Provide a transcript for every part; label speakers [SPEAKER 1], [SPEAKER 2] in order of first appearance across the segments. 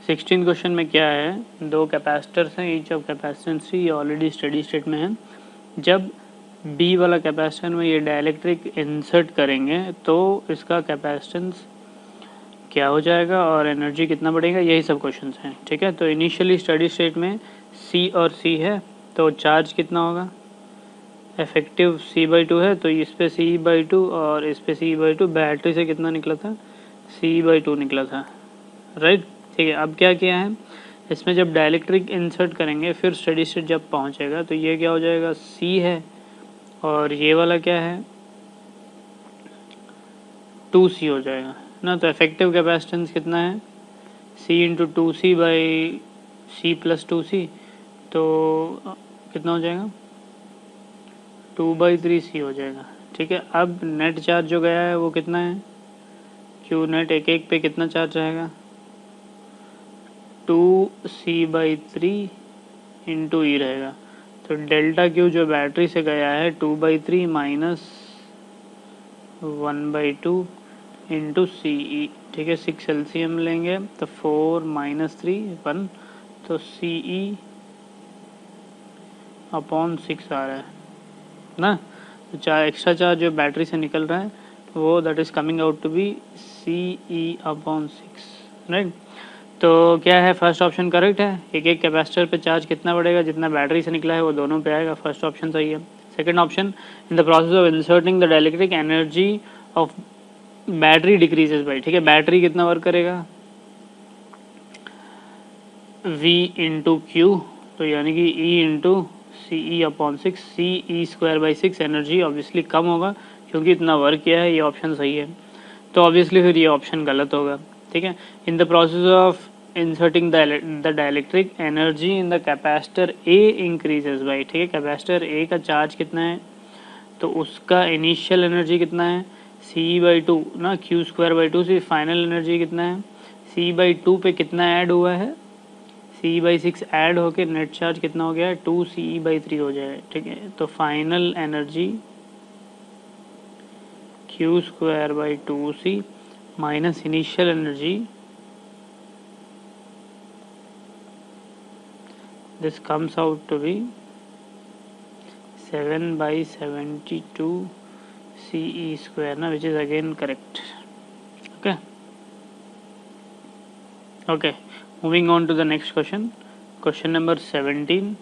[SPEAKER 1] 16 question में क्या है, दो कैपेसिटर्स हैं, ईच ऑफ कैपेसिटेंस ये ऑलरेडी स्टडी स्टेट में है। जब बी वाला कैपेसिटर में ये डाइलेक्ट्रिक इंसर्ट करेंगे तो इसका कैपेसिटेंस क्या हो जाएगा और एनर्जी कितना बढ़ेगा, यही सब क्वेश्चंस हैं। ठीक है, तो इनिशियली स्टडी स्टेट में सी और सी है, तो चार्ज कितना होगा, इफेक्टिव c/2 है, तो इस पे c/2 और इस पे c/2, बैटरी से कितना निकला था, c/2 निकला था, राइट। ठीक है, अब क्या किया है, इसमें जब डाइलेक्ट्रिक इंसर्ट करेंगे फिर स्टडी स्टेट जब पहुंचेगा तो ये क्या हो जाएगा, c है और ये वाला क्या है, 2c हो जाएगा ना। तो इफेक्टिव कैपेसिटेंस कितना है, c into 2c by c plus 2c, तो कितना हो जाएगा, 2/3c हो जाएगा। ठीक है, अब नेट चार्ज जो गया है वो कितना है, क्यू नेट एक एक पे कितना चार्ज रहेगा, 2c/3 इंटू ई रहेगा। तो डेल्टा क्यू जो बैटरी से गया है 2/3 माइनस 1/2 इंटू सी ई। ठीक है, 6 एलसीएम लेंगे तो 4 माइनस 3 1, तो सी ई अपॉन 6 आ रहा है ना। तो एक्स्ट्रा चार्ज जो बैटरी से निकल रहा है वो that is coming out to be C E upon 6, right. तो क्या है, फर्स्ट ऑप्शन करेक्ट है, एक एक कैपेसिटर पे चार्ज कितना बढ़ेगा, जितना बैटरी से निकला है वो दोनों पे आएगा, फर्स्ट ऑप्शन सही है। Second option, in the process of inserting the dielectric energy of battery decreases by. ठीक है, बैटरी कितना वर्क करेगा, V इंटू क्यू, तो यानी कि E into c E upon 6, c e square by 6, energy obviously कम होगा क्योंकि इतना वर्क किया है, ये ऑप्शन सही है। तो ऑब्वियसली फिर ये ऑप्शन गलत होगा। ठीक है, in the process of inserting the dielectric energy in the capacitor A increases by. ठीक है, कैपेसिटर ए का चार्ज कितना है, तो उसका इनिशियल एनर्जी कितना है, c/2 ना, q²/2 से फाइनल एनर्जी कितना है, c/2 पे कितना ऐड हुआ है, c/6 ऐड होके नेट चार्ज कितना हो गया है, 2ce/3 हो जाएगा। ठीक है, तो final energy q²/2c minus initial energy, this comes out to be 7/72 ce² ना, which is again correct. Okay, moving on to the next question, question number 17।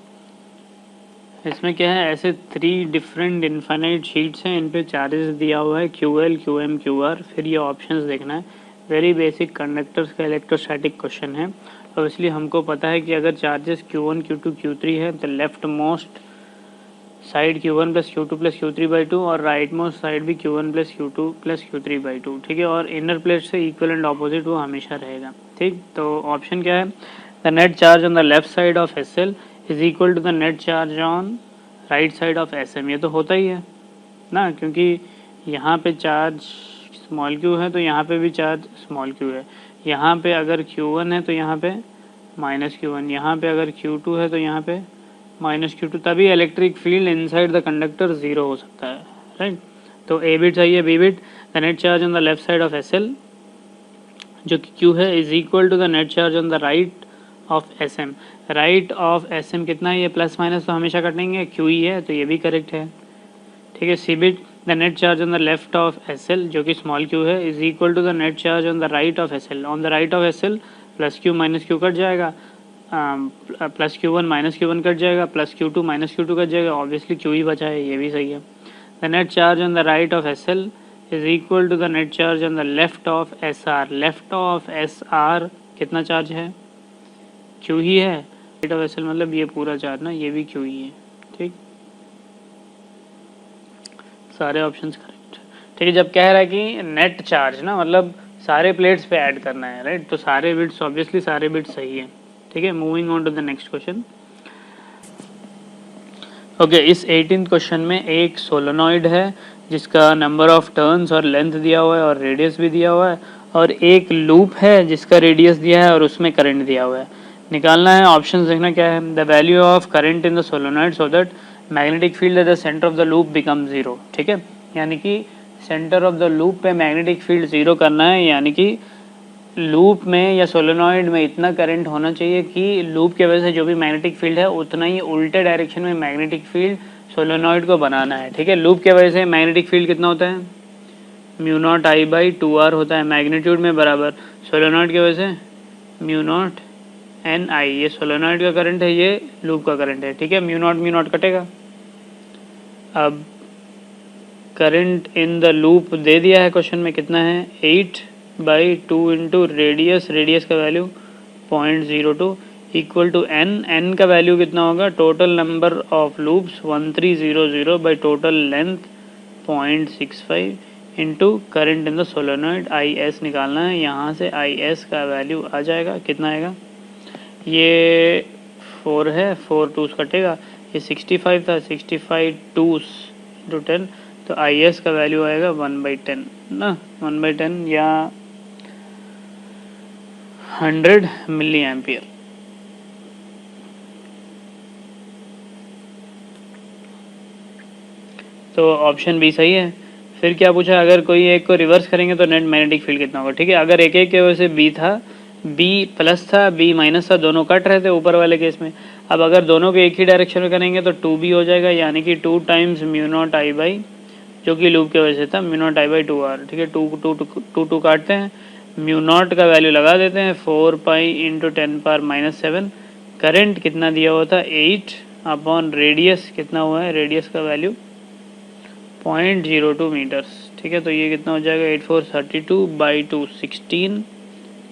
[SPEAKER 1] इसमें क्या है, ऐसे 3 डिफरेंट इनफाइनाइट शीट्स हैं, इन पे चार्जेस दिया हुआ है QL QM QR, फिर ये ऑप्शंस देखना है। वेरी बेसिक कंडक्टर्स का इलेक्ट्रोस्टैटिक क्वेश्चन है, तो इसलिए हमको पता है कि अगर चार्जेस Q1 Q2 Q3 है तो left most side Q1 plus Q2 plus Q3/2 और राइट मोस्ट साइड भी Q1 plus Q2 plus Q3/2। ठीक है, और इनर प्लेट से इक्वल एंड ऑपोजिट वो हमेशा रहेगा। ठीक, तो ऑप्शन क्या है, the net charge on the left side of SL is equal to the net charge on right side of SM। ये तो होता ही है ना, क्योंकि यहाँ पे चार्ज स्मॉल q है तो यहाँ पे भी चार्ज स्मॉल q है। यहाँ पे अगर Q1 है तो यहाँ पे माइनस Q1, यहाँ पे अगर Q2 है तो यहाँ पे माइनस Q2, तभी electric field inside the conductor 0 हो सकता है, राइट। तो A बिट सही है, B bit, the net charge on the left side of SL जो कि Q है is equal to the net charge on the right of SM। Right of SM कितना है, ये प्लस माइनस तो हमेशा कटेंगे, Q ही है तो ये भी करेक्ट है। ठीक है, C bit, the net charge on the left of SL जो कि स्मॉल q है is equal to the net charge on the right of SL। On the right of SL plus q minus q cut जाएगा, plus Q1 minus Q1 cut जाएगा, plus Q2 minus Q2 cut जाएगा, obviously Q ही बचा है, ये भी सही है। The net charge on the right of SL is equal to the net charge on the left of SR। Left of SR कितना चार्ज है, Q ही है, राइट ऑफ SL मतलब ये पूरा चार्ज ना, ये भी Q ही है। ठीक, सारे ऑप्शंस करेक्ट। ठीक है, जब कह रहा है कि नेट चार्ज ना मतलब सारे प्लेट्स पे ऐड करना है, राइट, तो सारे बिट्स ऑब्वियसली सारे बिट्स सही है। ठीक है, moving on to the next question. Okay, इस 18th क्वेश्चन में एक सोलोनॉइड है जिसका नंबर ऑफ टर्न्स और लेंथ दिया हुआ है और रेडियस भी दिया हुआ है, और एक लूप है जिसका रेडियस दिया है और उसमें करंट दिया हुआ है। निकालना है, ऑप्शन देखना क्या है, the value of current in the solenoid so that magnetic field at the centre of the loop become 0। ठीक है, यानी कि सेंटर ऑफ द लूप पे मैग्नेटिक फील्ड 0 करना है, यानी कि लूप में या सोलेनॉइड में इतना करंट होना चाहिए कि लूप की वजह से जो भी मैग्नेटिक फील्ड है उतना ही उल्टे डायरेक्शन में मैग्नेटिक फील्ड सोलेनॉइड को बनाना है। ठीक है, लूप की वजह से मैग्नेटिक फील्ड कितना होता है, mu not I by 2r होता है मैग्नीट्यूड में बराबर, सोलेनॉइड की वजह से म्यू नॉट एन आई, ये सोलेनॉइड का करंट है, ये लूप का करंट है। ठीक है, म्यू नॉट कटेगा। अब करंट इन द लूप दे दिया है क्वेश्चन में, कितना है 8/2 इंटू रेडियस, रेडियस का वैल्यू 0.02 इक्वल टू एन का वैल्यू कितना होगा, total number of loops 1300 by total length 0.65 into current in the solenoid I S निकालना है। यहाँ से आई एस का वैल्यू आ जाएगा, कितना आएगा, ये 4 है, 4 2s कटेगा, ये 65 था, 65 2s इंटू 10, तो आई एस का वैल्यू आएगा 1/10 ना, 1/10 या 100 मिली एम्पियर। तो ऑप्शन बी सही है। फिर क्या पूछा, अगर कोई एक को रिवर्स करेंगे तो नेट मैग्नेटिक फील्ड कितना होगा। ठीक है, अगर एक एक के वजह से बी था, बी प्लस था, बी माइनस था, दोनों कट रहे थे ऊपर वाले केस में। अब अगर दोनों को एक ही डायरेक्शन में करेंगे तो 2b हो जाएगा, यानी कि 2 times mu not I by, जो कि लूप की वजह से था, mu not I by 2r। ठीक है, टू काटते हैं, म्यू नॉट का वैल्यू लगा देते हैं 4 पाई इंटू 10⁻⁷। करंट कितना दिया हुआ था 8 अपॉन रेडियस कितना हुआ है, रेडियस का वैल्यू 0.02 मीटर्स। ठीक है, तो ये कितना हो जाएगा 8432/2 16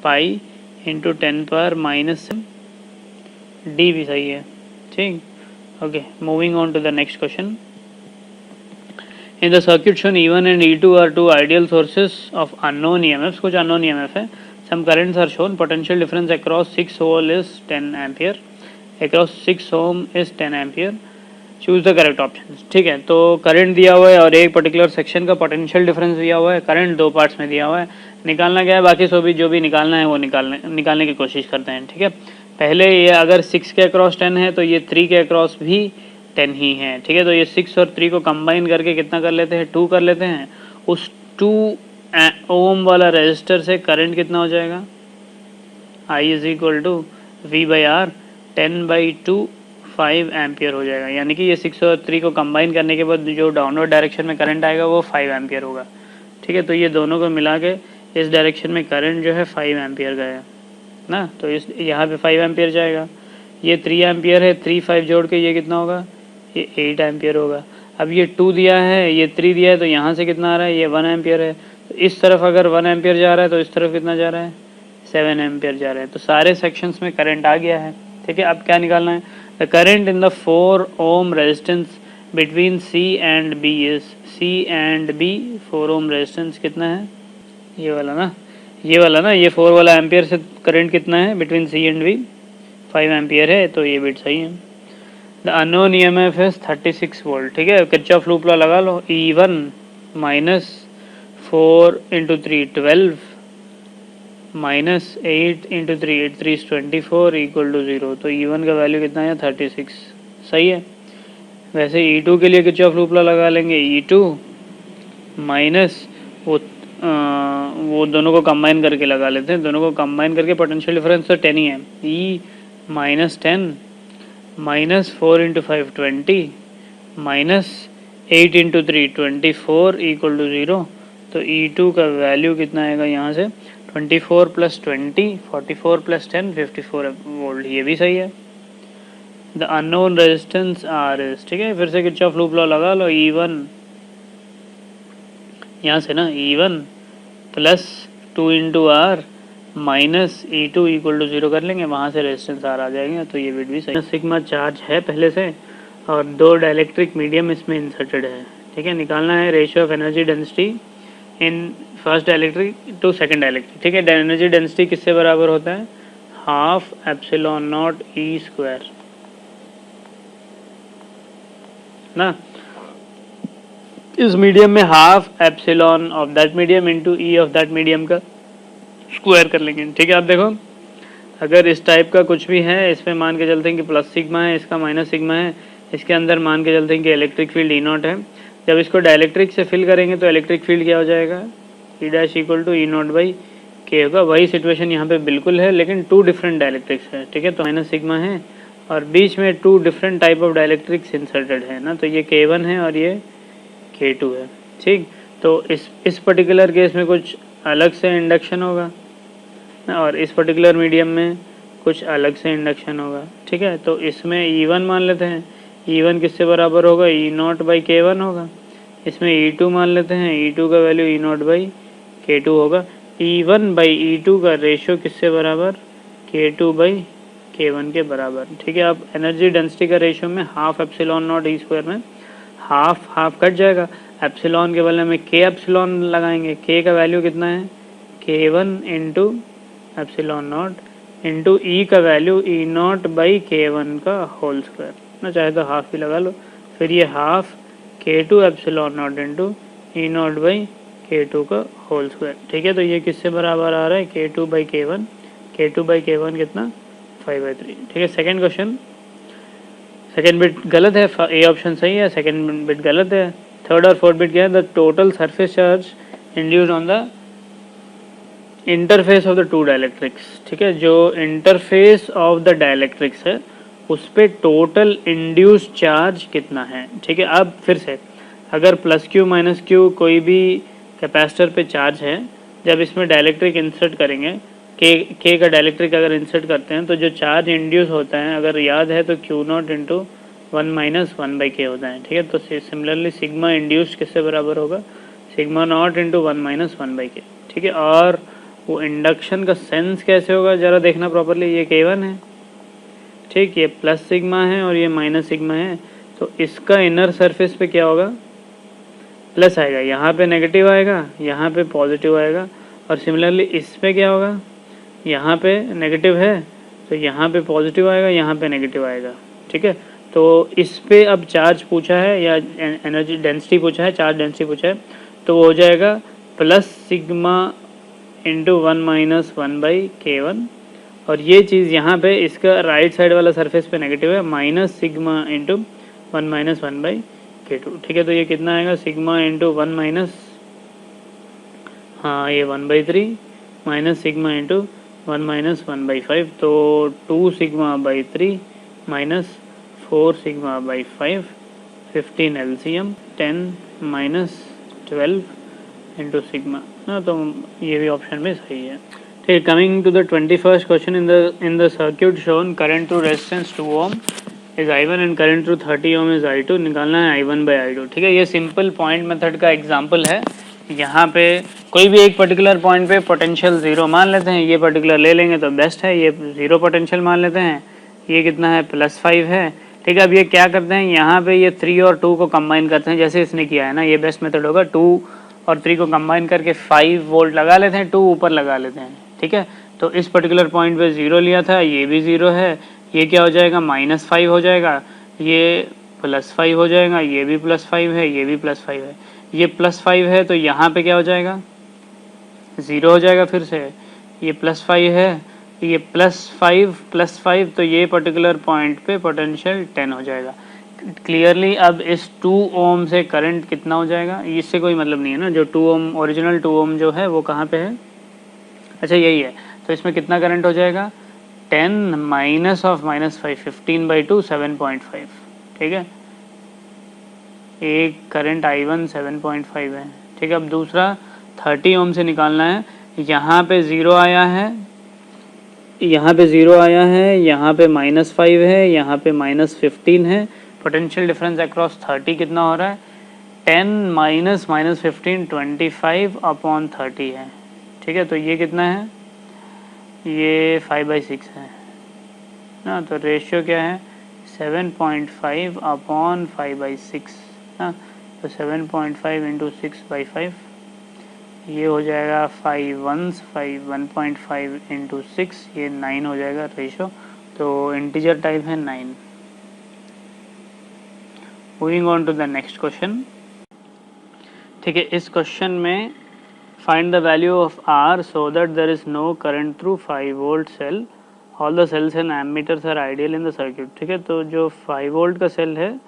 [SPEAKER 1] पाई इंटू 10⁻⁻। डी भी सही है। ठीक, okay, moving on to the next question. In the circuit shown E1 and E2 are two ideal sources of unknown EMFs, कुछ unknown EMF है। Some currents are shown, potential difference across 6 ohm is 10 ampere, across 6 ohm is 10 ampere, choose the correct options। ठीक है, तो current दिया हुआ है और एक पर्टिकुलर सेक्शन का पोटेंशियल डिफरेंस दिया हुआ है, करंट दो पार्ट्स में दिया हुआ है, निकालना क्या है, बाकी जो भी निकालना है वो निकालने की कोशिश करते हैं। ठीक है, पहले ये अगर 6 के अक्रॉस 10 है तो ये 3 के अक्रॉस भी 10 ही है। ठीक है, तो ये 6 और 3 को कंबाइन करके कितना कर लेते हैं, 2 कर लेते हैं। उस 2 ओम वाला रेजिस्टर से करंट कितना हो जाएगा, I is equal to V/R 10/2 5 ampere हो जाएगा, यानी कि ये 6 और 3 को कंबाइन करने के बाद जो डाउनवर्ड डायरेक्शन में करंट आएगा वो 5 एम्पियर होगा। ठीक है, तो ये दोनों को मिला के इस डायरेक्शन में करंट जो है 5 एम्पियर का है ना, तो इस यहाँ पे 5 एम्पियर जाएगा, ये 3 एम्पियर है, 3 5 जोड़ के ये कितना होगा, ये 8 एम्पियर होगा। अब ये 2 दिया है, ये 3 दिया है, तो यहाँ से कितना आ रहा है, ये 1 एम्पियर है, तो इस तरफ अगर 1 एम्पियर जा रहा है तो इस तरफ कितना जा रहा है, 7 एम्पियर जा रहा है। तो सारे सेक्शंस में करंट आ गया है। ठीक है, अब क्या निकालना है, the current in the 4 ohm resistance between C and B is, C and B 4 ohm resistance कितना है, ये वाला ना, ये 4 वाला एम्पियर से करंट कितना है between C and B, 5 ampere है, तो ये बिट सही है। The unknown EMF is 36 volt. ठीक है, किरचॉफ लूप लॉ लगा लो, E1 minus 4 into 3 12 minus 8 into 3 8 3 24 equal to 0, तो E1 का वैल्यू कितना है 36, सही है। वैसे E2 के लिए किरचॉफ लूप लॉ लगा लेंगे, E2 माइनस वो दोनों को कंबाइन करके लगा लेते हैं, दोनों को कंबाइन करके पोटेंशियल डिफरेंस तो 10 ही है, E minus 10 minus 4 into 5 20 minus 8 into 3 24 equal to 0, तो E2 का वैल्यू कितना आएगा यहाँ से 24 प्लस 20 44 प्लस 10 54 वोल्ट, ये भी सही है। The unknown resistance R is, ठीक है, फिर से किरचॉफ लूप लॉ लगा लो, E1 यहाँ से ना E1 plus 2 into R minus E2 equal to 0 कर लेंगे, वहाँ से रेजिस्टेंस आर आ जाएंगे, तो ये बिट भी सही। सिग्मा चार्ज है पहले से और 2 डाइलेक्ट्रिक मीडियम इसमें इंसर्टेड है। ठीक है, निकालना है ratio of energy density in first dielectric to second dielectric. ठीक है, एनर्जी डेंसिटी किससे बराबर होता है, half epsilon not E square ना, इस मीडियम में half epsilon of that medium into E of that medium का स्क्वायर कर लेंगे। ठीक है, आप देखो अगर इस टाइप का कुछ भी है, इसमें मान के चलते हैं कि प्लस सिग्मा है, इसका माइनस सिग्मा है, इसके अंदर मान के चलते हैं कि इलेक्ट्रिक फील्ड ई नॉट है। जब इसको डायलेक्ट्रिक से फिल करेंगे तो इलेक्ट्रिक फील्ड क्या हो जाएगा, E dash equal to E naught by K होगा। वही सिचुएशन यहाँ पे बिल्कुल है, लेकिन टू डिफरेंट डायलेक्ट्रिक्स है, ठीक है। तो माइनस सिग्मा है और बीच में two different type of dielectrics inserted है ना, तो ये K1 है और ये K2 है, ठीक। तो इस पर्टिकुलर केस में कुछ अलग से इंडक्शन होगा और इस पर्टिकुलर मीडियम में कुछ अलग से इंडक्शन होगा, ठीक है। तो इसमें E1 मान लेते हैं, E1 किससे बराबर होगा, E0/K1 होगा। इसमें E2 मान लेते हैं, E2 का वैल्यू E0/K2 होगा। E1/E2 का रेशियो किससे बराबर, K2/K1 के बराबर, ठीक है। अब एनर्जी डेंसिटी का रेशियो में half epsilon not E square में हाफ हाफ कट जाएगा, एप्सिलॉन के बदले में K एप्सिलॉन लगाएंगे। K का वैल्यू कितना है, K1 into epsilon not into e का वैल्यू E0/K1 का होल स्क्वायर ना, चाहे तो हाफ भी लगा लो। फिर ये half K2 epsilon not into E0/K2 का होल स्क्वायर, ठीक है। तो ये किससे बराबर आ रहा है, K2/K1। K2/K1 कितना, 5/3, ठीक है। सेकेंड क्वेश्चन, सेकेंड बिट गलत है, ए ऑप्शन सही है, सेकेंड बिट गलत है। थर्ड और फोर्थ बिट क्या है, the total surface charge induced on the interface of the two dielectrics, ठीक है। जो इंटरफेस ऑफ द डायलेक्ट्रिक्स है उस पर टोटल इंड्यूस्ड चार्ज कितना है, ठीक है। अब फिर से अगर प्लस क्यू माइनस क्यू कोई भी कैपेसिटर पे चार्ज है, जब इसमें डायलेक्ट्रिक इंसर्ट करेंगे, के का डायलेक्ट्रिक अगर इंसर्ट करते हैं तो जो चार्ज इंड्यूस होता है, अगर याद है तो Q0 इंटू 1-1/K होता है, ठीक है। तो सिमिलरली सिग्मा इंड्यूस्ड किससे बराबर होगा, सिग्मा नॉट इंटू 1-1/K, ठीक है। और वो इंडक्शन का सेंस कैसे होगा ज़रा देखना प्रॉपरली, ये K1 है, ठीक, ये प्लस सिग्मा है और ये माइनस सिग्मा है। तो इसका इनर सरफेस पे क्या होगा, प्लस आएगा, यहाँ पे नेगेटिव आएगा, यहाँ पे पॉजिटिव आएगा। और सिमिलरली इस पे क्या होगा, यहाँ पे नेगेटिव है तो यहाँ पे पॉजिटिव आएगा, यहाँ पे नेगेटिव आएगा, ठीक है। तो इस पे अब चार्ज पूछा है या एनर्जी डेंसिटी पूछा है, चार्ज डेंसिटी पूछा है, तो वो हो जाएगा प्लस सिग्मा इंटू 1-1/K1। और ये चीज़ यहाँ पे इसका राइट साइड वाला सरफेस पे नेगेटिव है, माइनस सिग्मा इंटू 1-1/K2, ठीक है। तो ये कितना आएगा, सिग्मा इंटू 1 माइनस, हाँ ये 1/3 माइनस सिग्मा इंटू 1-1/5, तो 2 सिग्मा/3 माइनस 4 सिग्मा/5, 15 LCM 10 माइनस 12 इंटू सिग्मा ना, तो ये भी ऑप्शन में सही है, ठीक है। कमिंग टू द 21st क्वेश्चन, in the circuit shown current through resistance 2 ohm is I1 and current through 30 ohm is I2, निकालना है I1/I2, ठीक है। ये सिंपल पॉइंट मेथड का एग्जांपल है। यहाँ पे कोई भी एक पर्टिकुलर पॉइंट पे पोटेंशियल ज़ीरो मान लेते हैं, ये पर्टिकुलर ले लेंगे तो बेस्ट है। ये ज़ीरो पोटेंशियल मान लेते हैं, ये कितना है, +5 है, ठीक है। अब ये क्या करते हैं, यहाँ पे ये 3 और 2 को कंबाइन करते हैं, जैसे इसने किया है ना, ये बेस्ट मेथड होगा। 2 और 3 को कंबाइन करके 5 वोल्ट लगा लेते हैं, 2 ऊपर लगा लेते हैं, ठीक है। तो इस पर्टिकुलर पॉइंट पे 0 लिया था, ये भी 0 है, ये क्या हो जाएगा, -5 हो जाएगा, ये +5 हो जाएगा, ये भी +5 है, ये भी +5 है, ये +5 है, तो यहाँ पे क्या हो जाएगा, 0 हो जाएगा। फिर से ये +5 है, ये +5 तो ये पर्टिकुलर पॉइंट पे पोटेंशियल 10 हो जाएगा क्लियरली। अब इस 2 ओम से करंट कितना हो जाएगा, इससे कोई मतलब नहीं है ना, जो 2 ओम ओरिजिनल 2 ओम जो है वो कहाँ पे है, अच्छा यही है। तो इसमें कितना करंट हो जाएगा, 10 माइनस ऑफ -5, 15/2 7.5, ठीक है। एक करंट I1 7.5 है, ठीक है। अब दूसरा 30 ओम से निकालना है, यहाँ पे 0 आया है, यहाँ पे 0 आया है, यहाँ पे -5 है, यहाँ पे -15 है। पोटेंशियल डिफरेंस अक्रॉस 30 कितना हो रहा है, 10 माइनस -15 25/30 है, ठीक है। तो ये कितना है, ये 5/6 है ना, तो रेशियो क्या है, 7.5/5/6 ना, तो 7.5 इंटू 6/5, ये हो जाएगा 1.5 इंटू 6, ये 9 हो जाएगा रेशो, तो इंटीजर टाइप है 9। Moving on to the next question, ठीक है। इस क्वेश्चन में find the value of R so that there is no current through 5 volt cell, all the cells and ammeters are ideal in the circuit, ठीक है। तो जो 5 volt का cell है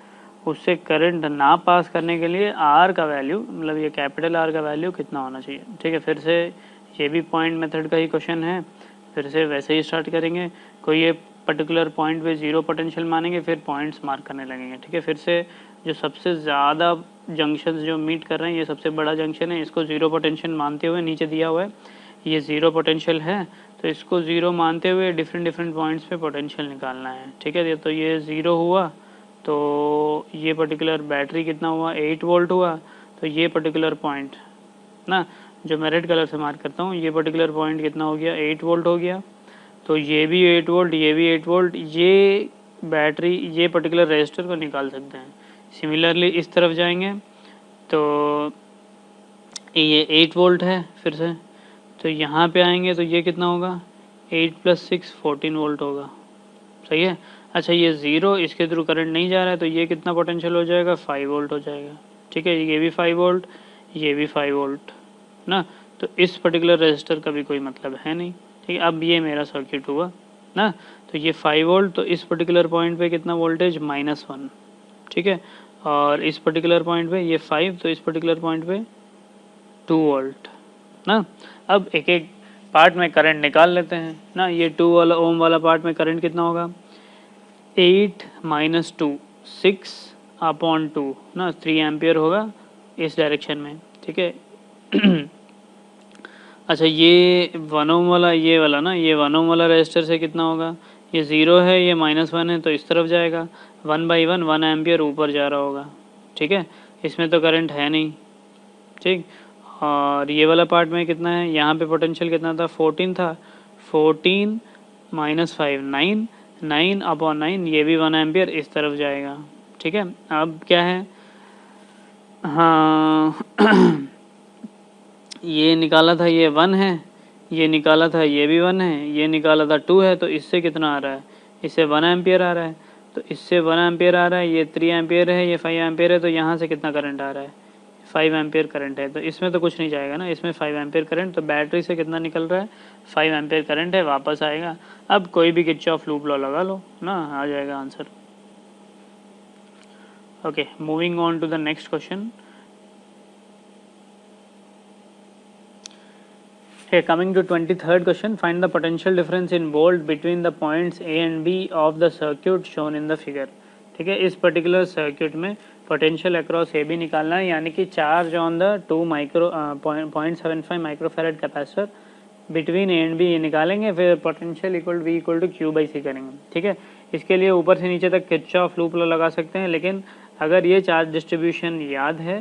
[SPEAKER 1] उससे करंट ना पास करने के लिए R का वैल्यू, मतलब ये कैपिटल R का वैल्यू कितना होना चाहिए, ठीक है। फिर से ये भी पॉइंट मेथड का ही क्वेश्चन है, फिर से वैसे ही स्टार्ट करेंगे। कोई ये पर्टिकुलर पॉइंट पे जीरो पोटेंशियल मानेंगे, फिर पॉइंट्स मार्क करने लगेंगे, ठीक है। फिर से जो सबसे ज़्यादा जंक्शंस जो मीट कर रहे हैं, ये सबसे बड़ा जंक्शन है, इसको ज़ीरो पोटेंशियल मानते हुए नीचे दिया हुआ है ये ज़ीरो पोटेंशियल है, तो इसको ज़ीरो मानते हुए डिफरेंट पॉइंट्स पे पोटेंशियल निकालना है, ठीक है। तो ये ज़ीरो हुआ, तो ये पर्टिकुलर बैटरी कितना हुआ, 8 वोल्ट हुआ। तो ये पर्टिकुलर पॉइंट ना, जो मैं रेड कलर से मार्क करता हूँ, ये पर्टिकुलर पॉइंट कितना हो गया, 8 वोल्ट हो गया। तो ये भी 8 वोल्ट, ये भी 8 वोल्ट, ये बैटरी ये पर्टिकुलर रजिस्टर को निकाल सकते हैं। सिमिलरली इस तरफ जाएंगे तो ये 8 वोल्ट है फिर से, तो यहाँ पे आएंगे तो ये कितना होगा, 8 + 6 14 वोल्ट होगा, सही है। अच्छा ये ज़ीरो, इसके थ्रू करंट नहीं जा रहा है, तो ये कितना पोटेंशियल हो जाएगा, 5 वोल्ट हो जाएगा, ठीक है। ये भी 5 वोल्ट, ये भी 5 वोल्ट ना, तो इस पर्टिकुलर रजिस्टर का भी कोई मतलब है नहीं, ठीक है। अब ये मेरा सर्किट हुआ ना, तो ये 5 वोल्ट, तो इस पर्टिकुलर पॉइंट पे कितना वोल्टेज, -1, ठीक है। और इस पर्टिकुलर पॉइंट पे ये 5, तो इस पर्टिकुलर पॉइंट पे 2 वोल्ट ना। अब एक एक पार्ट में करंट निकाल लेते हैं ना। ये 2 वाला ओम वाला पार्ट में करंट कितना होगा, 8 - 2 6/2 ना, 3 एम्पियर होगा इस डायरेक्शन में, ठीक है। अच्छा ये 1 ओम वाला, ये वाला ना, ये 1 ओम वाला रजिस्टर से कितना होगा, ये 0 है, ये -1 है, तो इस तरफ जाएगा, 1/1 1 एम्पियर ऊपर जा रहा होगा, ठीक है। इसमें तो करंट है नहीं, ठीक। और ये वाला पार्ट में कितना है, यहाँ पे पोटेंशियल कितना था, 14 था, 14 - 5 9, 9/9, ये भी 1 एम्पियर इस तरफ जाएगा, ठीक है। अब क्या है, हाँ ये निकाला था, ये 1 है, ये निकाला था, ये भी 1 है, ये निकाला था 2 है, तो इससे कितना आ रहा है, इससे 1 एम्पियर आ रहा है, तो इससे 1 एम्पियर आ रहा है, ये 3 एम्पियर है, ये 5 एम्पियर है, तो यहाँ से कितना करंट आ रहा है, 5 एम्पियर करंट है, तो इसमें तो कुछ नहीं जाएगा ना, इसमें 5 एम्पियर करंट, तो बैटरी से कितना निकल रहा है, 5 एम्पियर करंट है, वापस आएगा। अब कोई भी किरचॉफ लूप लॉ लगा लो ना, आ जाएगा answer. Okay, moving on to the next question. Okay, coming to 23rd question, find the potential difference in volt between the points A and B of the circuit shown in the figure। ठीक है, इस particular circuit में potential across A B निकालना है, यानी कि charge on the 2.75 microfarad capacitor between A and B ये निकालेंगे, फिर पोटेंशियल इक्वल V = Q/C करेंगे, ठीक है। इसके लिए ऊपर से नीचे तक किरचॉफ लूप लॉ लगा सकते हैं, लेकिन अगर ये चार्ज डिस्ट्रीब्यूशन याद है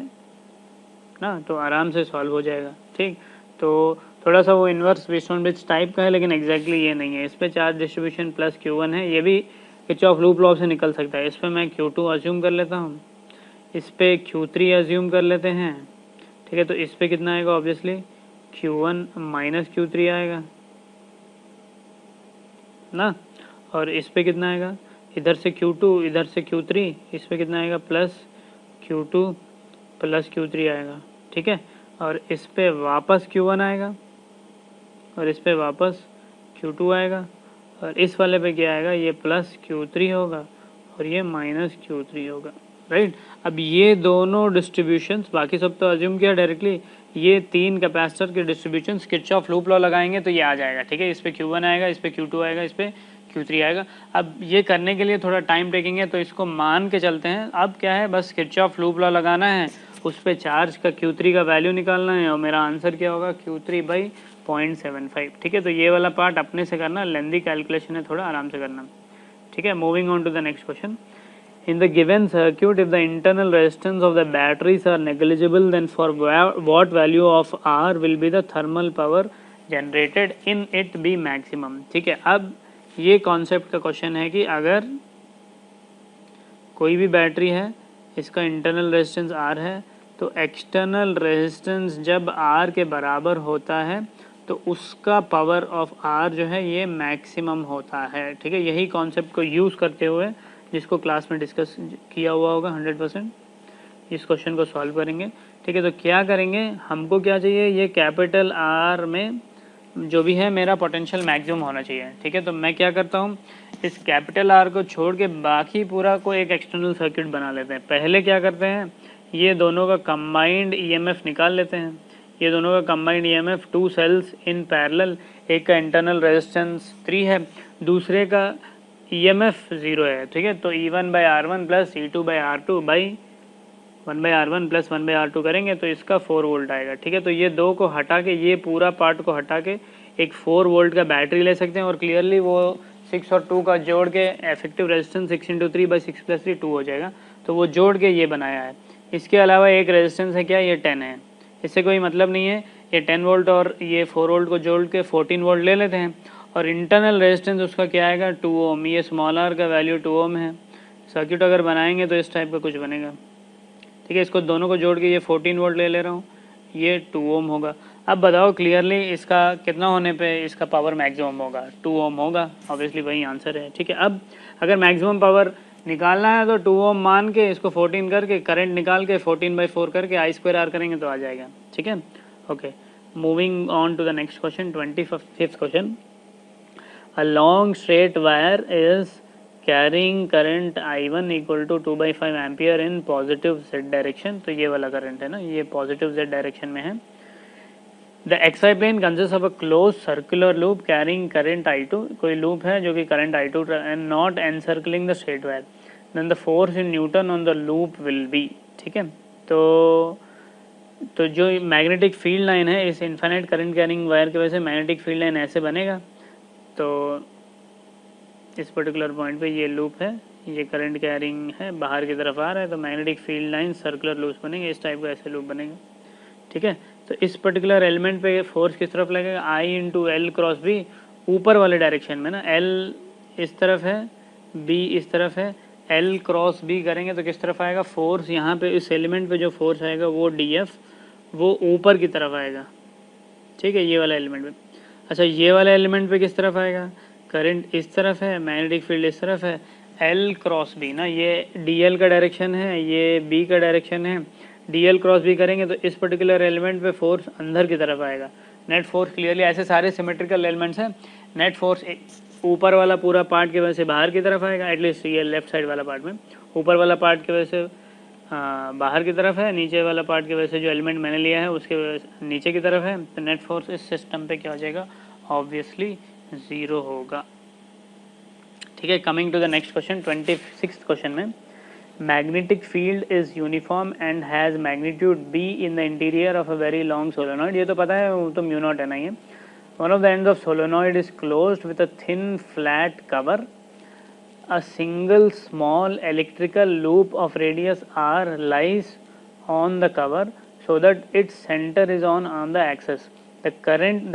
[SPEAKER 1] ना तो आराम से सॉल्व हो जाएगा, ठीक। तो थोड़ा सा वो इन्वर्स वेस्टर्न ब्रिज टाइप का है, लेकिन एग्जैक्टली ये नहीं है। इस पर चार्ज डिस्ट्रीब्यूशन प्लस Q1 है, ये भी किरचॉफ लूप लॉ से निकल सकता है। इस पर मैं Q2 अज्यूम कर लेता हूँ, इस पर Q3 अज्यूम कर लेते हैं, ठीक है। तो इस पर कितना आएगा, ऑब्वियसली Q1 - Q3 आएगा ना, और इस पर कितना आएगा, इधर से Q2 इधर से Q3, इस पर कितना आएगा, प्लस Q2 + Q3 आएगा, ठीक है। और इस पर वापस Q1 आएगा, और इस पे वापस Q2 आएगा, और इस वाले पे क्या आएगा, ये प्लस Q3 होगा और ये -Q3 होगा, राइट। अब ये दोनों डिस्ट्रीब्यूशंस, बाकी सब तो अज्यूम किया डायरेक्टली, ये 3 कैपेसिटर के डिस्ट्रीब्यूशंस किरचॉफ लूप लॉ लगाएंगे तो ये आ जाएगा, ठीक है। इस पे Q1 आएगा, इस पे Q2 आएगा, इस पे Q3 आएगा। अब ये करने के लिए थोड़ा टाइम टेकिंग है, तो इसको मान के चलते हैं। अब क्या है, बस किरचॉफ लूप लॉ लगाना है, उस पर चार्ज का Q3 का वैल्यू निकालना है, और मेरा आंसर क्या होगा, Q3/0.75, ठीक है। तो ये वाला पार्ट अपने से करना, लेंदी कैलकुलेशन है, थोड़ा आराम से करना, ठीक है। Moving on to the next question. In the given circuit, if the internal resistance of the batteries are negligible, then for what value of R will be the thermal power generated in it be maximum। ठीक है, अब ये concept का question है कि अगर कोई भी बैटरी है, इसका इंटरनल रेजिस्टेंस R है, तो एक्सटर्नल रेजिस्टेंस जब R के बराबर होता है तो उसका पावर ऑफ R जो है ये मैक्सिमम होता है, ठीक है। यही कॉन्सेप्ट को यूज़ करते हुए, जिसको क्लास में डिस्कस किया हुआ होगा 100%, इस क्वेश्चन को सॉल्व करेंगे, ठीक है। तो क्या करेंगे, हमको क्या चाहिए, ये कैपिटल R में जो भी है मेरा पोटेंशियल मैक्सिमम होना चाहिए, ठीक है। तो मैं क्या करता हूँ, इस कैपिटल R को छोड़ के बाकी पूरा को एक एक्सटर्नल सर्किट बना लेते हैं। पहले क्या करते हैं, ये दोनों का कंबाइंड EMF निकाल लेते हैं, ये दोनों का combined EMF 2 cells in parallel, एक का इंटरनल रेजिस्टेंस 3 है, दूसरे का EMF 0 है, ठीक है। तो E1/R1 plus E2/R2 by 1/R1 plus 1/R2 करेंगे तो इसका 4 वोल्ट आएगा, ठीक है। तो ये दो को हटा के, ये पूरा पार्ट को हटा के एक 4 वोल्ट का बैटरी ले सकते हैं और क्लियरली वो 6 और 2 का जोड़ के इफेक्टिव रेजिस्टेंस 6 × 3/6 + 3 2 हो जाएगा। तो वो जोड़ के ये बनाया है। इसके अलावा एक रेजिस्टेंस है क्या, ये 10 है, इससे कोई मतलब नहीं है। ये 10 वोल्ट और ये 4 वोल्ट को जोड़ के 14 वोल्ट ले लेते हैं और इंटरनल रेजिस्टेंस उसका क्या आएगा, 2 ओम। ये स्मॉल आर का वैल्यू 2 ओम है। सर्किट अगर बनाएंगे तो इस टाइप का कुछ बनेगा, ठीक है। इसको दोनों को जोड़ के ये 14 वोल्ट ले रहा हूँ, ये 2 ओम होगा। अब बताओ क्लियरली इसका कितना होने पे इसका पावर मैक्सिमम होगा, 2 ओम होगा, ऑब्वियसली वही आंसर है, ठीक है। अब अगर मैक्सिमम पावर निकालना है तो 2 ओम मान के इसको 14 करके करंट निकाल के 14/4 करके I²R करेंगे तो आ जाएगा, ठीक है। Okay, moving on to the next question, 25th question. A long straight wire is carrying current I1 = 2/5 ampere in positive Z direction. तो ये वाला करंट है ना, ये पॉजिटिव Z डायरेक्शन में है। The XY plane consist of a close circular loop carrying current I2। कोई loop है जो कि current I2 and not encircling the straight wire, then the force in newton on the loop will be, ठीक है। तो जो magnetic field line है इस इन्फिनिट करंट कैरिंग वायर की वजह से मैग्नेटिक फील्ड लाइन ऐसे बनेगा। तो इस पर्टिकुलर पॉइंट पे ये लूप है, ये करंट कैरिंग है, बाहर की तरफ आ रहा है, तो magnetic field line circular loops बनेंगे, इस टाइप का ऐसे लूप बनेगा, ठीक है। तो इस पर्टिकुलर एलिमेंट पे फोर्स किस तरफ लगेगा, I × L × B, ऊपर वाले डायरेक्शन में ना। L इस तरफ है, B इस तरफ है, L × B करेंगे तो किस तरफ आएगा फोर्स, यहाँ पे इस एलिमेंट पे जो फोर्स आएगा वो DF, वो ऊपर की तरफ आएगा, ठीक है, ये वाला एलिमेंट पे। अच्छा, ये वाला एलिमेंट पे किस तरफ आएगा, करंट इस तरफ है, मैग्नेटिक फील्ड इस तरफ है, L × B ना, ये DL का डायरेक्शन है, ये B का डायरेक्शन है। DL × B करेंगे तो इस पर्टिकुलर एलिमेंट पे फोर्स अंदर की तरफ आएगा, नेट फोर्स। क्लियरली ऐसे सारे सिमेट्रिकल एलिमेंट्स हैं, नेट फोर्स ऊपर वाला पूरा पार्ट की वजह से बाहर की तरफ आएगा, एटलीस्ट ये लेफ्ट साइड वाला पार्ट में, ऊपर वाला पार्ट की वजह से बाहर की तरफ है, नीचे वाला पार्ट की वजह से जो एलिमेंट मैंने लिया है उसके नीचे की तरफ है। तो नेट फोर्स इस सिस्टम पे क्या हो जाएगा, ऑब्वियसली 0 होगा, ठीक है। Coming to the next question, 26th question में, magnetic field is uniform and has magnitude B in the interior of a very long solenoid. ये तो पता है, वो तो μ0 है ना। ये one of the ends of solenoid is closed with a thin flat cover, a single small electrical loop of radius r lies on the cover so that its center is on the axis. The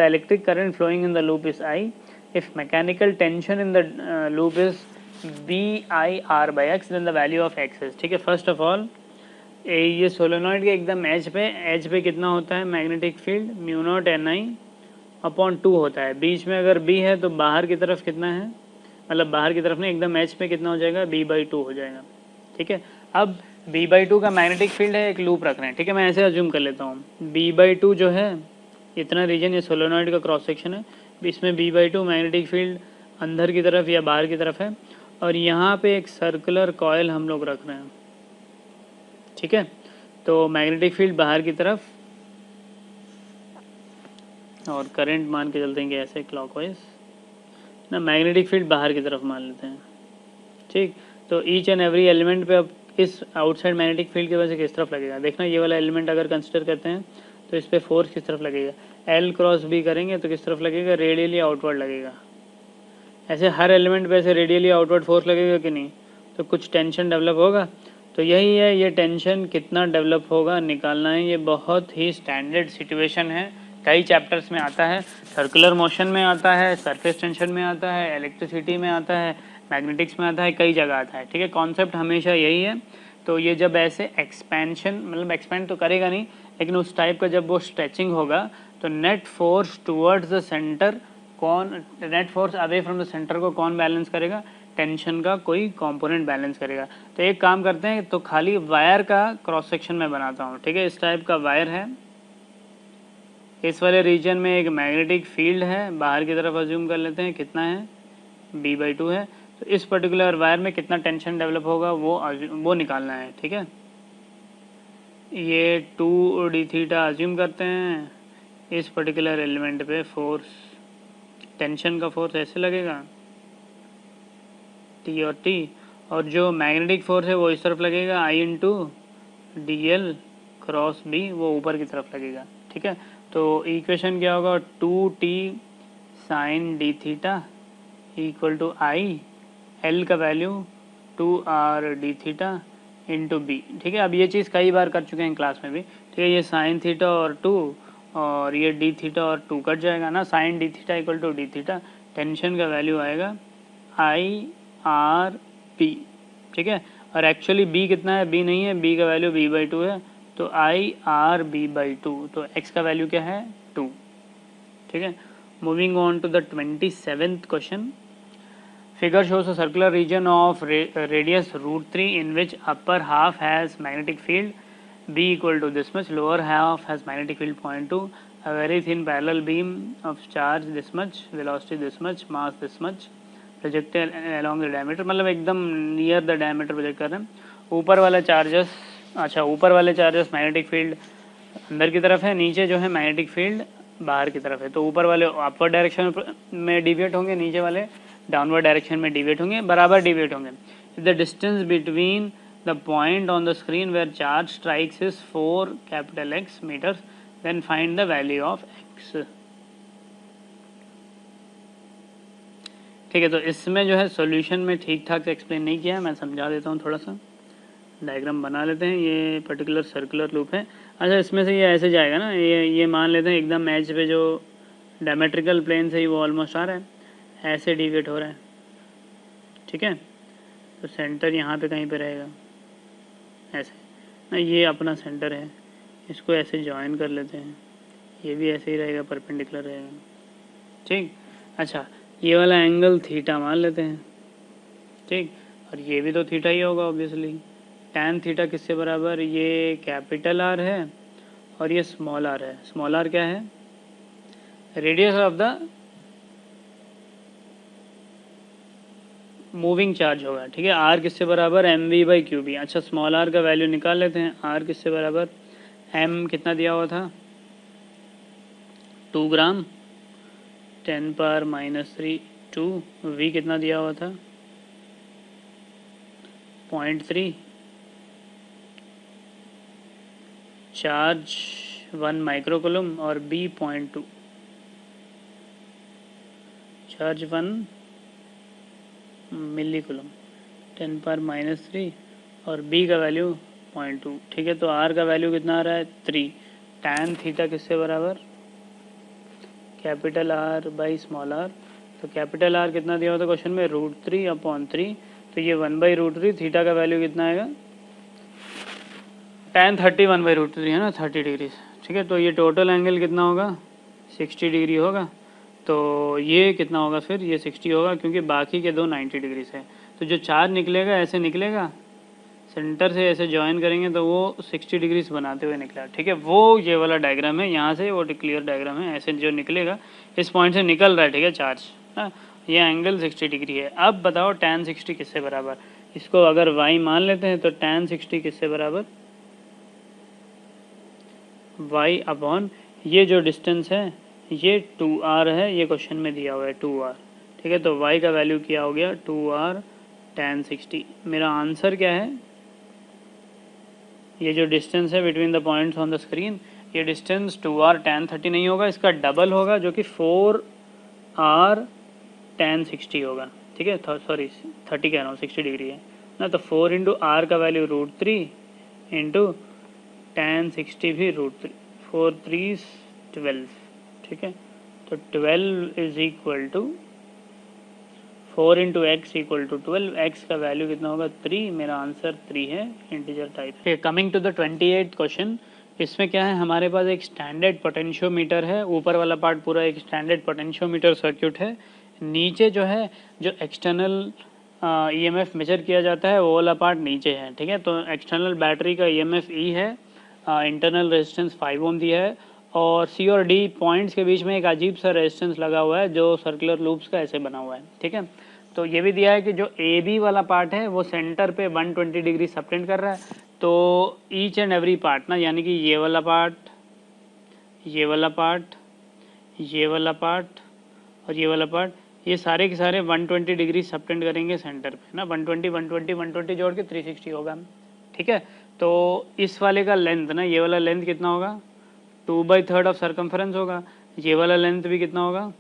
[SPEAKER 1] electric current flowing in the loop is I. If mechanical tension in the loop is BIR/X, then the value of X is, ठीक है। First of all ये solenoid के एकदम as पे कितना होता है magnetic field, μ0 Ni/2 होता है। बीच में अगर B है तो बाहर की तरफ कितना है, मतलब बाहर की तरफ नहीं, एकदम एच पे कितना हो जाएगा, B/2 हो जाएगा, ठीक है। अब B/2 का मैग्नेटिक फील्ड है, एक लूप रख रहे हैं, ठीक है। मैं ऐसे अज्यूम कर लेता हूँ, B/2 जो है इतना रीजन, ये सोलेनॉइड का क्रॉस सेक्शन है, इसमें B/2 मैग्नेटिक फील्ड अंदर की तरफ या बाहर की तरफ है, और यहाँ पे एक सर्कुलर कॉयल हम लोग रख रहे हैं, ठीक है। तो मैग्नेटिक फील्ड बाहर की तरफ और करंट मान के चलते हैं ऐसे क्लॉकवाइज ना, मैग्नेटिक फील्ड बाहर की तरफ मान लेते हैं, ठीक। तो ईच एंड एवरी एलिमेंट पे अब इस आउटसाइड मैग्नेटिक फील्ड की वजह से किस तरफ लगेगा, देखना। ये वाला एलिमेंट अगर कंसिडर करते हैं तो इस पर फोर्स किस तरफ लगेगा, L × B करेंगे तो किस तरफ लगेगा, रेडियली आउटवर्ड लगेगा। ऐसे हर एलिमेंट पे ऐसे रेडियली आउटवर्ड फोर्स लगेगा कि नहीं, तो कुछ टेंशन डेवलप होगा। तो यही है, ये टेंशन कितना डेवलप होगा निकालना है। ये बहुत ही स्टैंडर्ड सिचुएशन है, कई चैप्टर्स में आता है, सर्कुलर मोशन में आता है, सरफेस टेंशन में आता है, इलेक्ट्रिसिटी में आता है, मैग्नेटिक्स में आता है, कई जगह आता है, ठीक है। कॉन्सेप्ट हमेशा यही है। तो ये जब ऐसे एक्सपेंशन, मतलब एक्सपेंड तो करेगा नहीं, लेकिन उस टाइप का जब वो स्ट्रेचिंग होगा तो net force towards the centre कौन, net force away from the centre को कौन बैलेंस करेगा, टेंशन का कोई कंपोनेंट बैलेंस करेगा। तो एक काम करते हैं, तो खाली वायर का क्रॉस सेक्शन में बनाता हूँ, ठीक है। इस टाइप का वायर है, इस वाले रीजन में एक मैग्नेटिक फील्ड है, बाहर की तरफ अज्यूम कर लेते हैं कितना है, B/2 है। तो इस पर्टिकुलर वायर में कितना टेंशन डेवलप होगा वो निकालना है, ठीक है। ये 2d θ अज्यूम करते हैं, इस पर्टिकुलर एलिमेंट पे फोर्स, टेंशन का फोर्स ऐसे लगेगा T और T, और जो मैग्नेटिक फोर्स है वो इस तरफ लगेगा I into DL cross B, वो ऊपर की तरफ लगेगा। ठीक है, तो इक्वेशन क्या होगा, 2T sine D theta equal to I, L का value 2R d theta into B. ठीक है, अब ये चीज़ कई बार कर चुके हैं क्लास में भी। ठीक है, ये साइन थीटा और 2 और ये डी थीटा और 2 कट जाएगा ना, sine D theta equal to D theta, tension का वैल्यू आएगा IRP। ठीक है, और एक्चुअली B कितना है, B नहीं है, B का वैल्यू B/2 है, तो IRB/2, तो X का वैल्यू क्या है 2। ठीक है, moving on to the 27th question. Figure shows a circular region of radius √3 in which upper half has magnetic field B equal to this much, lower half has magnetic field 0.2, a very thin parallel beam of charge this much, velocity this much, mass this much, projected along the diameter, मतलब एकदम near the diameter project कर रहे हैं। ऊपर वाले charges, अच्छा ऊपर वाले चार्जेस मैग्नेटिक फील्ड अंदर की तरफ है, नीचे जो है मैग्नेटिक फील्ड बाहर की तरफ है, तो ऊपर वाले अपर डायरेक्शन में डिविएट होंगे, नीचे वाले डाउनवर्ड डायरेक्शन में डिविएट होंगे, बराबर डिविएट होंगे। The distance between the point on the screen where charge strikes is 4X meters, then find the value of X। ठीक है, तो इसमें जो है सॉल्यूशन में ठीक ठाक से एक्सप्लेन नहीं किया है, मैं समझा देता हूँ, थोड़ा सा डायग्राम बना लेते हैं। ये पर्टिकुलर सर्कुलर लूप है। अच्छा, इसमें से ये ऐसे जाएगा ना, ये मान लेते हैं एकदम एज पे जो डायमेट्रिकल प्लेन से ही वो ऑलमोस्ट आ रहा है, ऐसे डिविएट हो रहा है। ठीक है, तो सेंटर यहाँ पे कहीं पे रहेगा ऐसे ना, ये अपना सेंटर है, इसको ऐसे ज्वाइन कर लेते हैं, ये भी ऐसे ही रहेगा, परपेंडिकुलर रहेगा। ठीक, अच्छा ये वाला एंगल थीटा मान लेते हैं। ठीक, और ये भी तो थीटा ही होगा ऑब्वियसली। टैन थीटा किससे बराबर, ये कैपिटल आर है और ये स्मॉल आर है। स्मॉल आर क्या है, radius of the moving charge होगा। ठीक है, आर किससे बराबर, mv/qb। अच्छा, स्मॉल आर का वैल्यू निकाल लेते हैं। आर किससे बराबर, m कितना दिया हुआ था 2 ग्राम 10⁻³ 2, v कितना दिया हुआ था 0.3, चार्ज 1 माइक्रोकूलम और b 0.2, चार्ज 1 मिलीकूलम 10⁻³ और b का वैल्यू 0.2। ठीक है, तो r का वैल्यू कितना आ रहा है 3। टैन थीटा किससे बराबर, capital R by small R. तो कैपिटल R कितना दिया होता है क्वेश्चन में, √3/3, तो ये 1/√3, थीटा का वैल्यू कितना आएगा, tan 30 1/√3 है ना, 30 डिग्री। ठीक है, तो ये टोटल एंगल कितना होगा 60 डिग्री होगा, तो ये कितना होगा फिर, ये 60 होगा, क्योंकि बाकी के दो 90 डिग्री से। तो जो चार्ज निकलेगा ऐसे निकलेगा, सेंटर से ऐसे ज्वाइन करेंगे तो वो 60 डिग्री से बनाते हुए निकला। ठीक है, वो ये वाला डायग्राम है, यहाँ से वो क्लियर डायग्राम है, ऐसे जो निकलेगा इस पॉइंट से निकल रहा है। ठीक है, चार्ज, हाँ, ये एंगल 60 डिग्री है। अब बताओ tan 60 किससे बराबर, इसको अगर y मान लेते हैं तो tan 60 किससे बराबर, y अपॉन ये जो डिस्टेंस है ये 2r है, ये क्वेश्चन में दिया हुआ है 2r। ठीक है, तो y का वैल्यू क्या हो गया 2r tan 60। मेरा आंसर क्या है, ये जो डिस्टेंस है between the points on the screen, ये डिस्टेंस 2r tan 30 नहीं होगा, इसका डबल होगा जो कि 4r tan 60 होगा। ठीक है, सॉरी 30 कह रहा हूँ, 60 डिग्री है ना, तो 4 इंटू आर का वैल्यू √3 इंटू tan 60 भी √3, 4 3 12। ठीक है, तो 12 is equal to 4 into X equal to 12, X का वैल्यू कितना होगा 3, मेरा आंसर 3 है, इंटीजर टाइप है। Coming to the 28th question, इसमें क्या है, हमारे पास एक स्टैंडर्ड पोटेंशियोमीटर है, ऊपर वाला पार्ट पूरा एक स्टैंडर्ड पोटेंशियोमीटर सर्क्यूट है, नीचे जो है जो एक्सटर्नल ईएमएफ मेजर किया जाता है वो वाला पार्ट नीचे है। ठीक है, तो एक्सटर्नल बैटरी का ईएमएफ ई है, इंटरनल रेजिस्टेंस 5 ओम दिया है, और सी और डी पॉइंट्स के बीच में एक अजीब सा रेजिस्टेंस लगा हुआ है जो सर्कुलर लूप्स का ऐसे बना हुआ है। ठीक है, तो ये भी दिया है कि जो ए बी वाला पार्ट है वो सेंटर पे 120 डिग्री सबटेंड कर रहा है, तो ईच एंड एवरी पार्ट ना, यानी कि ये वाला पार्ट, ये वाला पार्ट, ये वाला पार्ट और ये वाला पार्ट, ये सारे के सारे 120 डिग्री सबटेंड करेंगे सेंटर पे ना। 120 120 120 जोड़ के 360 होगा। ठीक है, तो इस वाले का लेंथ ना, ये वाला लेंथ कितना होगा, 2/3 ऑफ सर्कम्फरेंस होगा। ये वाला लेंथ भी कितना होगा,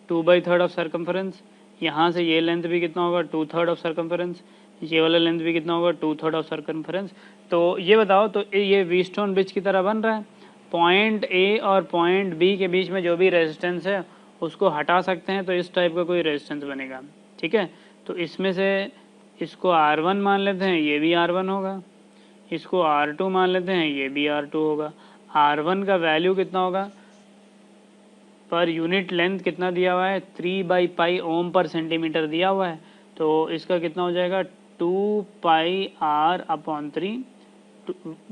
[SPEAKER 1] 2/3 ऑफ सर्कम्फरेंस। यहाँ से ये लेंथ भी कितना होगा, 2/3 ऑफ सर्कम्फरेंस। ये वाला लेंथ भी कितना होगा, 2/3 ऑफ सर्कम्फरेंस। तो ये बताओ, तो ये व्हीटस्टोन ब्रिज की तरह बन रहा है। पॉइंट ए और पॉइंट बी के बीच में जो भी रेजिस्टेंस है उसको हटा सकते हैं, तो इस टाइप का कोई रेजिस्टेंस बनेगा। ठीक है, तो इसमें से इसको R1 मान लेते हैं, ये भी R1 होगा। इसको R2 मान लेते हैं, ये भी R2 होगा। R1 का वैल्यू कितना होगा, पर यूनिट लेंथ कितना दिया हुआ है, 3/π ओम पर सेंटीमीटर दिया हुआ है। तो इसका कितना हो जाएगा, 2πr/3,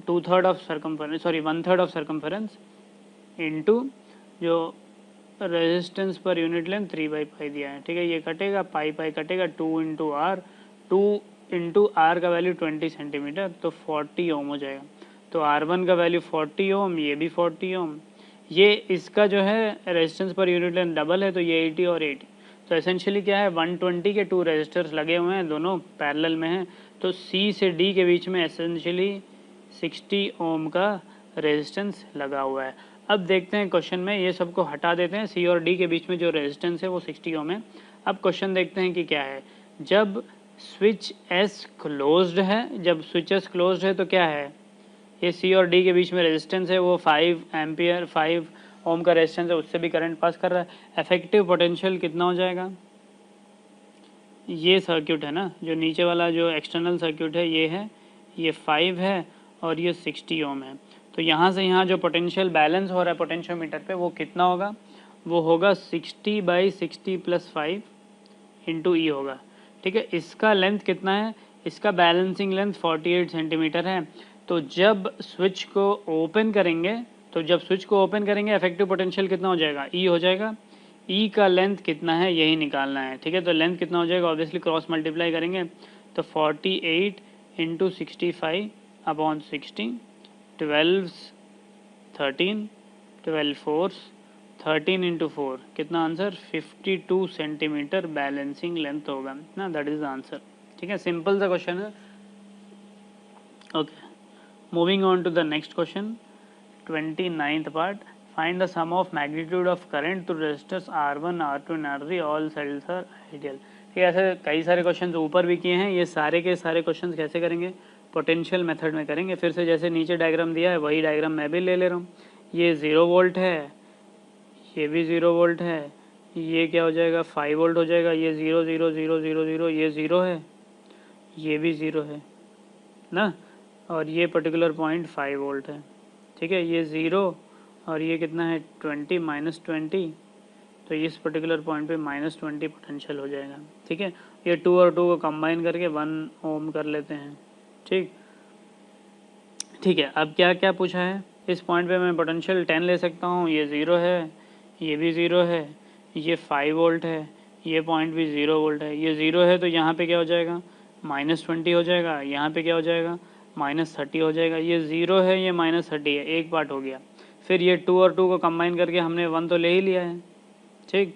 [SPEAKER 1] 2/3 of circumference, sorry 1/3 of circumference into जो रेजिस्टेंस पर यूनिट लेंथ 3/π दिया है। ठीक है, ये कटेगा, पाई कटेगा, 2 इंटू आर, 2 इंटू आर का वैल्यू 20 सेंटीमीटर, तो 40 ओम हो जाएगा। तो R1 का वैल्यू 40 ओम, ये भी 40 ओम। ये इसका जो है resistance per unit length double है, तो ये 80 और 80। तो एसेंशियली क्या है, 120 के 2 रेजिस्टर्स लगे हुए हैं, दोनों पैरेलल में हैं। तो C से D के बीच में एसेंशियली 60 ओम का रेजिस्टेंस लगा हुआ है। अब देखते हैं क्वेश्चन में, ये सबको हटा देते हैं, C और D के बीच में जो रेजिस्टेंस है वो 60 ओम है। अब क्वेश्चन देखते हैं कि क्या है। जब स्विच S क्लोज्ड है, जब स्विच S क्लोज्ड है तो क्या है, ये C और D के बीच में रेजिस्टेंस है वो 5 एम्पियर, 5 ओम का रेजिस्टेंस है, उससे भी करंट पास कर रहा है। इफेक्टिव पोटेंशियल कितना हो जाएगा, ये सर्किट है ना, जो नीचे वाला जो एक्सटर्नल सर्किट है ये है, ये 5 है और ये 60 ओम है। तो यहाँ से यहाँ जो पोटेंशियल बैलेंस हो रहा है पोटेंशियोमीटर पे, वो कितना होगा, वो होगा 60/60 + 5 इंटू ई होगा। ठीक है, इसका लेंथ कितना है, इसका बैलेंसिंग लेंथ 48 सेंटीमीटर है। तो जब स्विच को ओपन करेंगे, तो जब स्विच को ओपन करेंगे इफेक्टिव पोटेंशियल कितना हो जाएगा, ई हो जाएगा। ई का लेंथ कितना है यही निकालना है। ठीक है, तो लेंथ कितना हो जाएगा, ऑब्वियसली क्रॉस मल्टीप्लाई करेंगे, तो 48 इंटू 65/60, 12 13, 12 4 13 इंटू 4, कितना आंसर, 52 सेंटीमीटर बैलेंसिंग लेंथ होगा ना, दैट इज द आंसर। ठीक है, सिंपल सा क्वेश्चन है। Okay, moving on to the next question, 29th part. Find the sum of magnitude of current through resistors R1 R2 and R3, all cells are ideal. ठीक है, ऐसे कई सारे question ऊपर भी किए हैं। ये सारे के सारे क्वेश्चन कैसे करेंगे, पोटेंशियल मेथड में करेंगे। फिर से जैसे नीचे डायग्राम दिया है वही डायग्राम मैं भी ले ले रहा हूँ। ये 0 वोल्ट है, ये भी 0 वोल्ट है, ये क्या हो जाएगा 5 वोल्ट हो जाएगा, ये 0 0 0 0 0, ये 0 है, ये भी 0 है ना, और ये पर्टिकुलर पॉइंट 5 वोल्ट है। ठीक है, ये 0 और ये कितना है 20 -20, तो इस पर्टिकुलर पॉइंट पे -20 पोटेंशियल हो जाएगा। ठीक है, ये 2 और 2 को कंबाइन करके 1 ओम कर लेते हैं। ठीक है, अब क्या क्या पूछा है, इस पॉइंट पे मैं पोटेंशियल 10 ले सकता हूँ, ये 0 है, ये भी 0 है, ये 5 वोल्ट है, ये पॉइंट भी 0 वोल्ट है। ये 0 है तो यहाँ पे क्या हो जाएगा, -20 हो जाएगा, यहाँ पे क्या हो जाएगा -30 हो जाएगा। ये 0 है, ये -30 है, एक पार्ट हो गया। फिर ये 2 और 2 को कंबाइन करके हमने 1 तो ले ही लिया है। ठीक,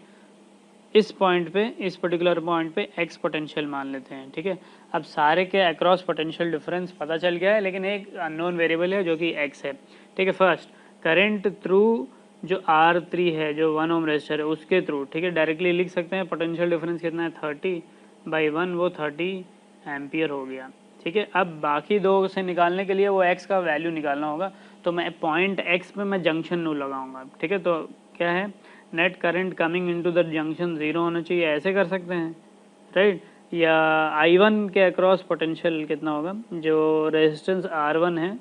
[SPEAKER 1] इस पॉइंट पे, इस पर्टिकुलर पॉइंट पे x पोटेंशियल मान लेते हैं। ठीक है, अब सारे के अक्रॉस पोटेंशियल डिफरेंस पता चल गया है, लेकिन एक अननोन वेरिएबल है जो कि x है। ठीक है, फर्स्ट करंट थ्रू जो R3 है, जो 1 ओम रेजिस्टर है उसके थ्रू, ठीक है, डायरेक्टली लिख सकते हैं पोटेंशियल डिफरेंस कितना है 30/1, वो 30 एम्पियर हो गया। ठीक है, अब बाकी दो से निकालने के लिए वो x का वैल्यू निकालना होगा, तो मैं पॉइंट x पे मैं जंक्शन नो लगाऊंगा। ठीक है, तो क्या है, net current coming into the junction 0 होना चाहिए, ऐसे कर सकते हैं राइट। या I1 के अक्रॉस पोटेंशियल कितना होगा, जो रेजिस्टेंस R1 है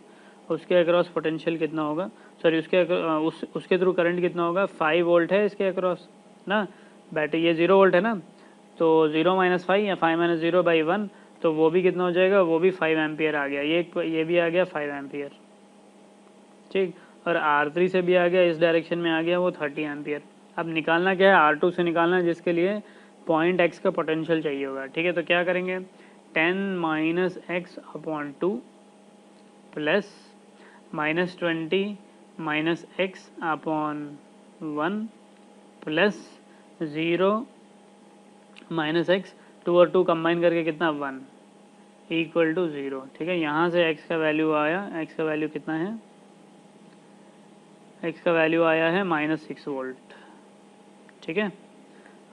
[SPEAKER 1] उसके अक्रॉस पोटेंशियल कितना होगा, सॉरी उसके थ्रू करंट कितना होगा, 5 वोल्ट है इसके अक्रॉस ना, बैटरी ये 0 वोल्ट है ना, तो 0 - 5 या 5 - 0/1, तो वो भी कितना हो जाएगा, वो भी 5 एम्पियर आ गया, ये भी आ गया 5 एम्पियर। ठीक, और R3 से भी आ गया, इस डायरेक्शन में आ गया, वो 30 एम्पियर। अब निकालना क्या है, R2 से निकालना है, जिसके लिए पॉइंट x का पोटेंशियल चाहिए होगा। ठीक है, तो क्या करेंगे, 10 - x/2 plus -20 minus x upon 1 plus 0 minus x, 2 और 2 कंबाइन करके कितना 1 इक्वल टू 0। ठीक है, यहाँ से x का वैल्यू आया, x का वैल्यू कितना है, x का वैल्यू आया है -6 वोल्ट। ठीक है,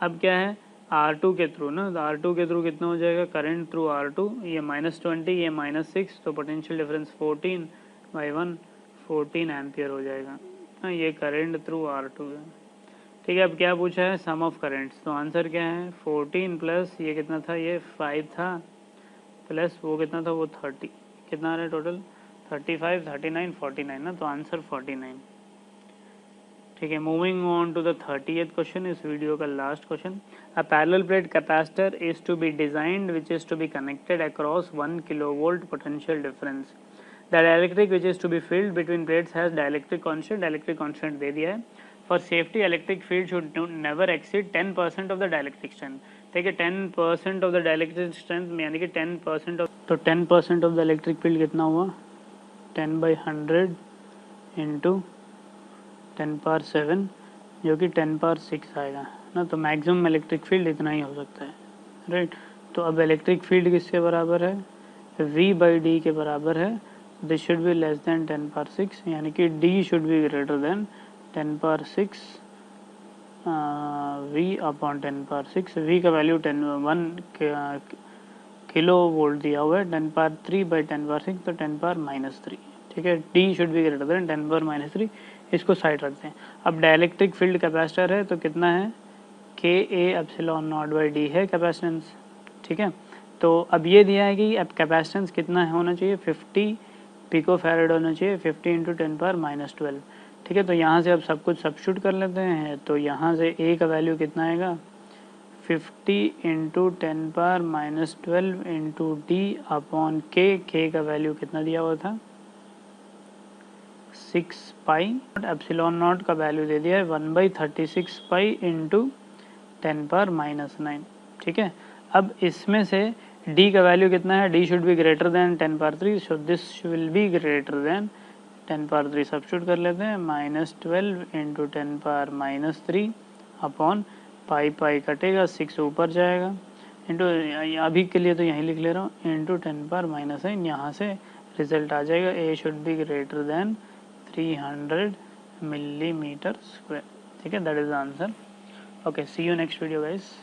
[SPEAKER 1] अब क्या है R2 के थ्रू ना, तो R2 के थ्रू कितना हो जाएगा करंट थ्रू R2, ये -20 ये -6, तो पोटेंशियल डिफरेंस 14/1 14 एम्पियर हो जाएगा। हाँ, ये करंट थ्रू R2 है। ठीक है, अब क्या पूछा है सम ऑफ करेंट्स, तो आंसर क्या है 14 प्लस ये कितना था, ये 5 था, प्लस वो कितना था वो 30, कितना आ रहा है टोटल 35 39 49 ना, तो आंसर 49। ठीक है, moving on to the 30th question, इस वीडियो का last question. A parallel plate capacitor is to be designed which is to be connected across 1 kilovolt potential difference. The dielectric which is to be filled between plates has dielectric constant दे दिया है। For safety electric field should never exceed 10% of the dielectric strength. ठीक है, 10% of the dielectric strength यानी कि 10% of, तो 10% of the electric field कितना हुआ 10/100 इंटू 10⁻⁷, जो कि 10⁻⁶ आएगा ना, तो मैक्सिमम इलेक्ट्रिक फील्ड इतना ही हो सकता है। राइट, तो अब इलेक्ट्रिक फील्ड किसके बराबर है, V/D के बराबर है। This should be less than 10⁻⁶, यानी कि D should be greater then 10⁻⁶, V/10⁻⁶। V का वैल्यू 1 किलो वोल्ट दिया हुआ है, 10⁻3/10⁻⁶, तो 10⁻−3। ठीक है, D should be greater then 10⁻−3, इसको साइड रखते हैं। अब डाइलेक्ट्रिक फील्ड कैपेसिटर है तो कितना है Ka∈0/D है कैपेसिटेंस। ठीक है, तो अब ये दिया है कि अब कैपेसिटेंस कितना होना चाहिए 50 पिकोफैरेड होना चाहिए, 50 × 10⁻−12। ठीक है, तो यहाँ से अब सब कुछ सब्स्टिट्यूट कर लेते हैं, तो यहाँ से A का वैल्यू कितना आएगा 50 × 10⁻−12 इंटू D अपॉन K का वैल्यू कितना दिया हुआ था 6 पाई, एप्सिलॉन का वैल्यू दे दिया है 1/36 पाई इंटू 10⁻⁹। ठीक है, अब इसमें से D का वैल्यू कितना है, D should be greater then 10⁻3, so this will be greater then 10⁻3, substitute कर लेते हैं -12 इंटू 10⁻−3 अपॉन पाई कटेगा 6 ऊपर जाएगा इंटू, अभी के लिए तो यहीं लिख ले रहा हूँ, इंटू 10⁻⁻, यहाँ से रिजल्ट आ जाएगा A should be greater than 300 millimeter square. ठीक है, that is the answer. Okay, see you next video guys.